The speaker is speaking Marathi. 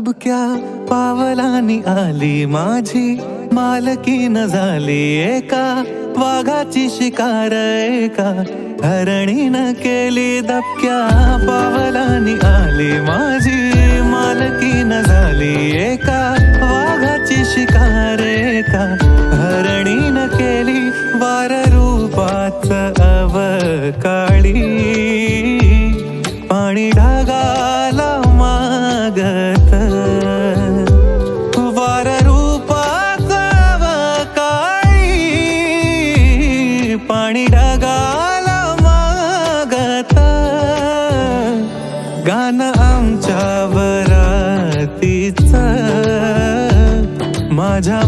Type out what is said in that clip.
दबक्या पावलांनी आली माझी मालकीन झाली एका वाघाची शिकार एका हरणीनं केली. दबक्या पावलांनी आली माझी मालकीन झाली एका वाघाची शिकार एका हरणीनं केली. वार रूपाच अवकाळी पाणी ढगाला मागत. वार रूपाच अवकाळी पाणी ढगाला मागत. गाणं आमच्या वरातीच माझ्या